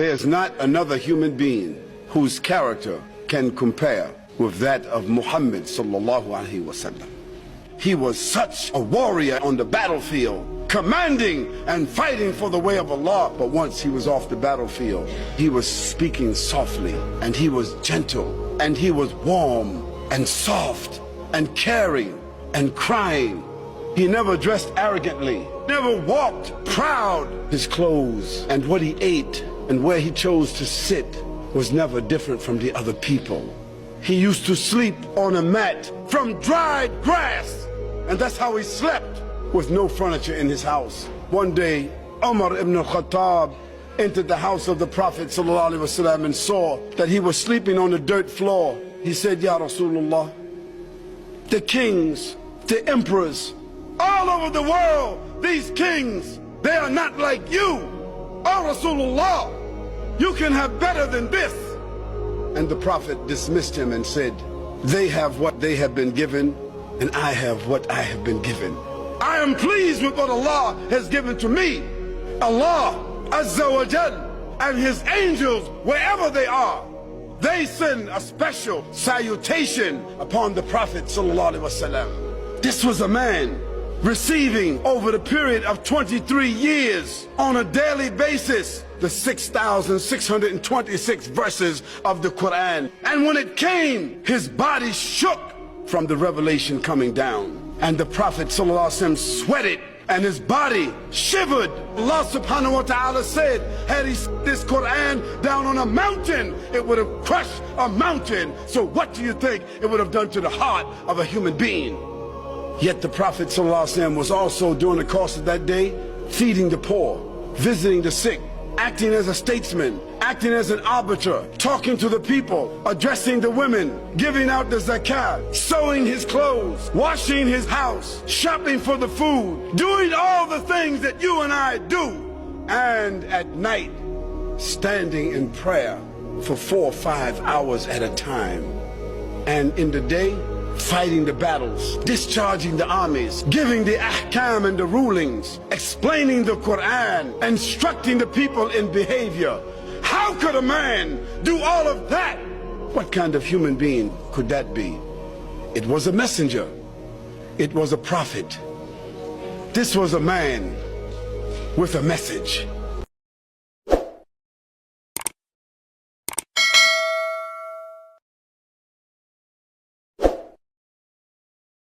There is not another human being whose character can compare with that of Muhammad sallallahu alaihi wasallam. He was such a warrior on the battlefield, commanding and fighting for the way of Allah. But once he was off the battlefield, he was speaking softly, and he was gentle, and he was warm and soft and caring and crying. He never dressed arrogantly, never walked proud. His clothes and what he ate and where he chose to sit was never different from the other people. He used to sleep on a mat from dried grass, and that's how he slept, with no furniture in his house. One day, Umar ibn al-Khattab entered the house of the Prophet ﷺ and saw that he was sleeping on the dirt floor. He said, Ya Rasulullah, the kings, the emperors, all over the world, these kings, they are not like you. Oh Rasulullah, you can have better than this. And the Prophet dismissed him and said, they have what they have been given, and I have what I have been given. I am pleased with what Allah has given to me. Allah S.A.W. and His angels, wherever they are, they send a special salutation upon the Prophet ﷺ. This was a man receiving over the period of 23 years on a daily basis the 6,626 verses of the Qur'an. And when it came, his body shook from the revelation coming down. And the Prophet ﷺ sweated and his body shivered. Allah subhanahu wa ta'ala said, had he set this Qur'an down on a mountain, it would have crushed a mountain. So what do you think it would have done to the heart of a human being? Yet the Prophet ﷺ was also, during the course of that day, feeding the poor, visiting the sick, acting as a statesman, acting as an arbiter, talking to the people, addressing the women, giving out the zakat, sewing his clothes, washing his house, shopping for the food, doing all the things that you and I do. And at night, standing in prayer for 4 or 5 hours at a time. And in the day, fighting the battles, discharging the armies, giving the ahkam and the rulings, explaining the Quran, instructing the people in behavior. How could a man do all of that? What kind of human being could that be? It was a messenger. It was a prophet. This was a man with a message.